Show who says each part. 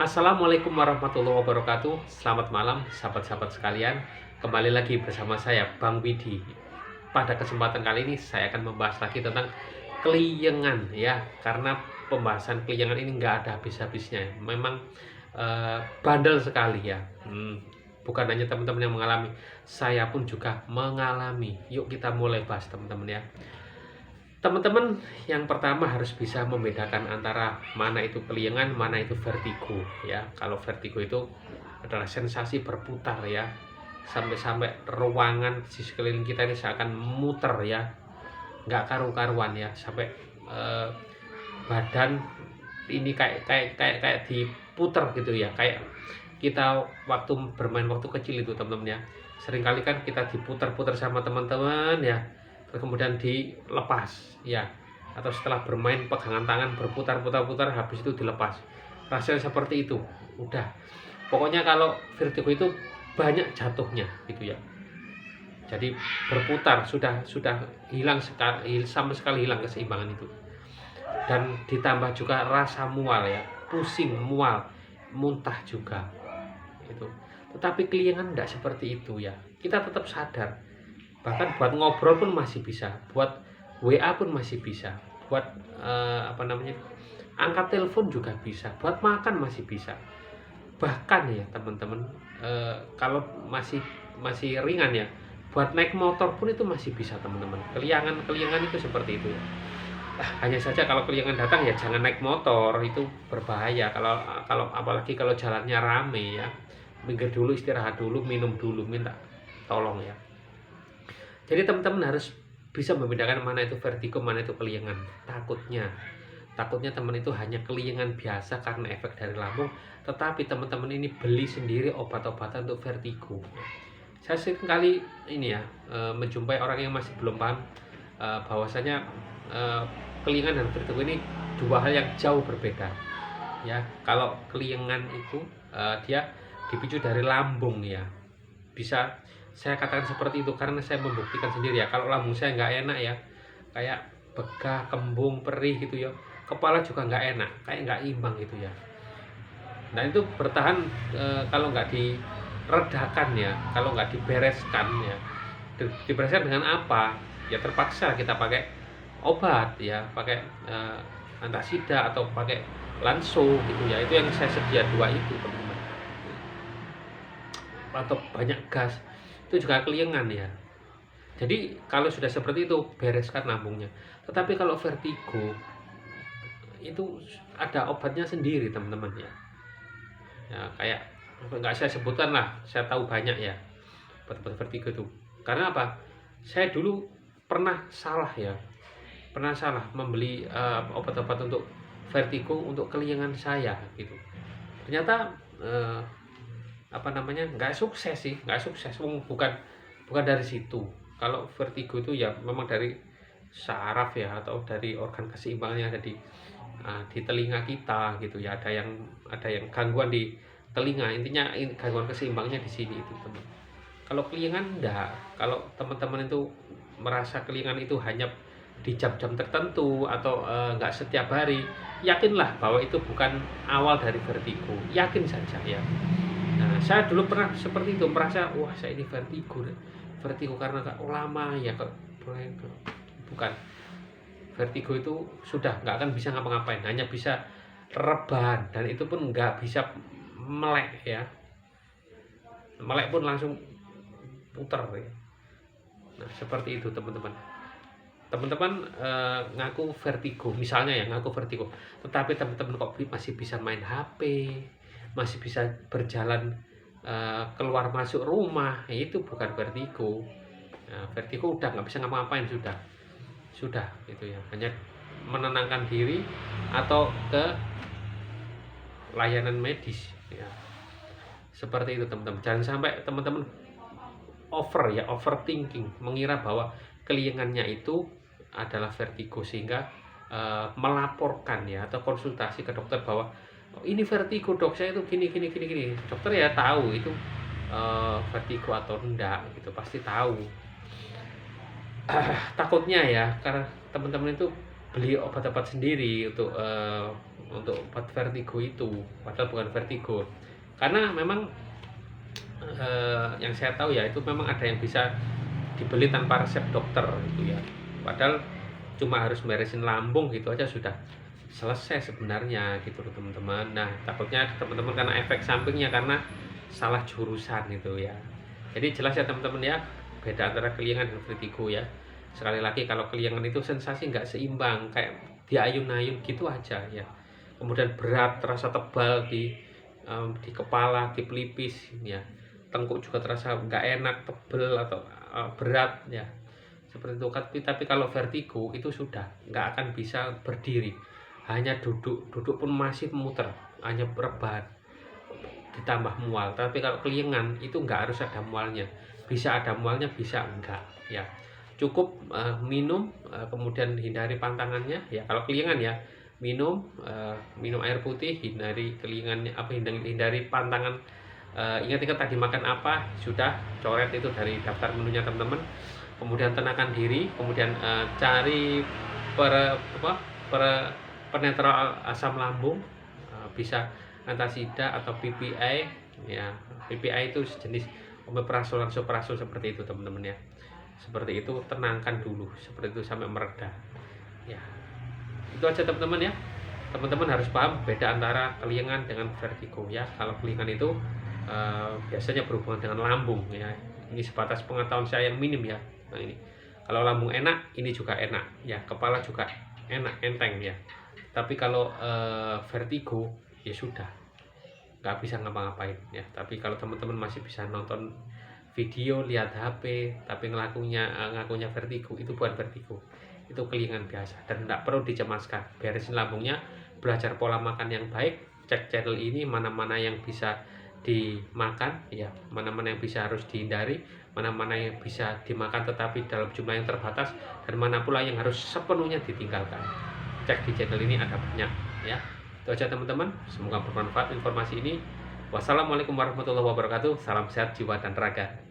Speaker 1: Assalamualaikum warahmatullahi wabarakatuh. Selamat malam sahabat-sahabat sekalian. Kembali lagi bersama saya Bang Widi. Pada kesempatan kali ini saya akan membahas lagi tentang keliengan ya. Karena pembahasan keliengan ini nggak ada habis-habisnya. Memang bandel sekali ya. Bukan hanya teman-teman yang mengalami, saya pun juga mengalami. Yuk kita mulai bahas teman-teman ya. Teman-teman, yang pertama harus bisa membedakan antara mana itu keliengan, mana itu vertigo ya. Kalau vertigo itu adalah sensasi berputar ya, sampai-sampai ruangan di sekeliling kita ini seakan muter ya, nggak karu-karuan ya, sampai badan ini kayak diputer gitu ya, kayak kita waktu bermain waktu kecil itu teman-teman ya. Seringkali kan kita diputar-putar sama teman-teman ya, kemudian dilepas ya, atau setelah bermain pegangan tangan berputar-putar-putar habis itu dilepas, rasanya seperti itu. Udah, pokoknya kalau vertigo itu banyak jatuhnya gitu ya, jadi berputar, sudah hilang sekali, sama sekali hilang keseimbangan itu. Dan ditambah juga rasa mual ya, pusing, mual, muntah juga itu. Tetapi keliengan tidak seperti itu ya, kita tetap sadar. Bahkan buat ngobrol pun masih bisa, buat WA pun masih bisa, buat angkat telepon juga bisa, buat makan masih bisa. Bahkan ya teman-teman, kalau masih ringan ya, buat naik motor pun itu masih bisa teman-teman. Keliangan itu seperti itu ya. Hanya saja kalau keliangan datang ya jangan naik motor, itu berbahaya. Kalau apalagi kalau jalannya rame ya, minggir dulu, istirahat dulu, minum dulu, minta tolong ya. Jadi teman-teman harus bisa membedakan mana itu vertigo, mana itu keliengan. Takutnya teman itu hanya keliengan biasa karena efek dari lambung, tetapi teman-teman ini beli sendiri obat-obatan untuk vertigo. Saya sering kali ini ya, menjumpai orang yang masih belum paham bahwasanya keliengan dan vertigo ini dua hal yang jauh berbeda. Ya, kalau keliengan itu dia dipicu dari lambung ya. Bisa saya katakan seperti itu karena saya membuktikan sendiri ya. Kalau lambung saya nggak enak ya, kayak begah, kembung, perih gitu ya, kepala juga nggak enak, kayak nggak imbang gitu ya. Nah itu bertahan kalau nggak diredakan ya, kalau nggak dibereskan ya. Dibereskan dengan apa? Ya terpaksa kita pakai obat ya, pakai antasida atau pakai lanso gitu ya. Itu yang saya sedia dua itu teman-teman. Atau banyak gas, itu juga keliengan ya. Jadi kalau sudah seperti itu bereskan lambungnya. Tetapi kalau vertigo itu ada obatnya sendiri teman-teman ya. Ya kayak nggak saya sebutkan lah, saya tahu banyak ya obat-obat vertigo itu. Karena apa? Saya dulu pernah salah ya, pernah salah membeli obat-obat untuk vertigo untuk keliengan saya gitu. Ternyata nggak sukses sih, nggak sukses. Bukan dari situ. Kalau vertigo itu ya memang dari saraf ya, atau dari organ keseimbangan yang ada di telinga kita gitu ya. Ada yang gangguan di telinga, intinya gangguan keseimbangnya di sini itu teman. Kalau keliengan enggak. Kalau teman-teman itu merasa keliengan itu hanya di jam-jam tertentu atau nggak setiap hari, yakinlah bahwa itu bukan awal dari vertigo, yakin saja ya. Nah, saya dulu pernah seperti itu, merasa wah saya ini vertigo karena gak lama ya, bukan. Vertigo itu sudah nggak akan bisa ngapa-ngapain, hanya bisa rebahan, dan itu pun nggak bisa melek ya. Melek pun langsung puter ya. Nah seperti itu teman-teman. Teman-teman ngaku vertigo, misalnya ya ngaku vertigo, tetapi teman-teman kok masih bisa main HP, masih bisa berjalan keluar masuk rumah, itu bukan vertigo. Nah, vertigo udah nggak bisa ngapa-ngapain, sudah itu ya, hanya menenangkan diri atau ke layanan medis ya. Seperti itu teman-teman. Jangan sampai teman-teman overthinking, mengira bahwa keliengannya itu adalah vertigo sehingga melaporkan ya, atau konsultasi ke dokter bahwa oh, ini vertigo dok, saya itu gini. Dokter ya tahu itu vertigo atau enggak gitu, pasti tahu. Takutnya ya, karena teman-teman itu beli obat-obat sendiri untuk untuk obat vertigo itu, padahal bukan vertigo. Karena memang yang saya tahu ya itu memang ada yang bisa dibeli tanpa resep dokter gitu ya. Padahal cuma harus beresin lambung gitu aja sudah selesai sebenarnya gitu loh teman-teman. Nah, takutnya teman-teman karena efek sampingnya karena salah jurusan gitu ya. Jadi jelas ya teman-teman ya, beda antara keliengan dan vertigo ya. Sekali lagi kalau keliengan itu sensasi nggak seimbang, kayak diayun-ayun gitu aja ya. Kemudian berat, terasa tebal di kepala, di pelipis ya. Tengkuk juga terasa nggak enak, tebel atau berat ya. Seperti itu. Tapi kalau vertigo itu sudah nggak akan bisa berdiri, hanya duduk pun masih muter, hanya rebahan ditambah mual. Tapi kalau keliengan itu nggak harus ada mualnya, bisa ada mualnya bisa enggak ya. Cukup minum, kemudian hindari pantangannya ya. Kalau keliengan ya minum air putih, hindari keliengannya, hindari pantangan. Ingat-ingat tadi makan apa, sudah coret itu dari daftar menunya teman-teman. Kemudian tenangkan diri, kemudian cari penetral asam lambung, bisa antasida atau PPI ya. PPI itu sejenis omeprazol, lansoprazol seperti itu teman-teman ya. Seperti itu, tenangkan dulu seperti itu sampai mereda ya. Itu aja teman-teman ya. Teman-teman harus paham beda antara keliengan dengan vertigo ya. Kalau keliengan itu biasanya berhubungan dengan lambung ya. Ini sebatas pengetahuan saya yang minim ya. Nah ini kalau lambung enak, ini juga enak ya, kepala juga enak, enteng ya. Tapi kalau vertigo ya sudah nggak bisa ngapa-ngapain ya. Tapi kalau teman-teman masih bisa nonton video, lihat HP, tapi ngakunya vertigo, itu bukan vertigo, itu keliengan biasa dan tidak perlu dicemaskan. Beresin lambungnya, belajar pola makan yang baik, cek channel ini mana-mana yang bisa dimakan ya, mana-mana yang bisa harus dihindari, mana-mana yang bisa dimakan tetapi dalam jumlah yang terbatas, dan mana pula yang harus sepenuhnya ditinggalkan. Cek di channel ini ada banyak ya. Itu aja teman-teman, semoga bermanfaat informasi ini. Wassalamualaikum warahmatullahi wabarakatuh. Salam sehat jiwa dan raga.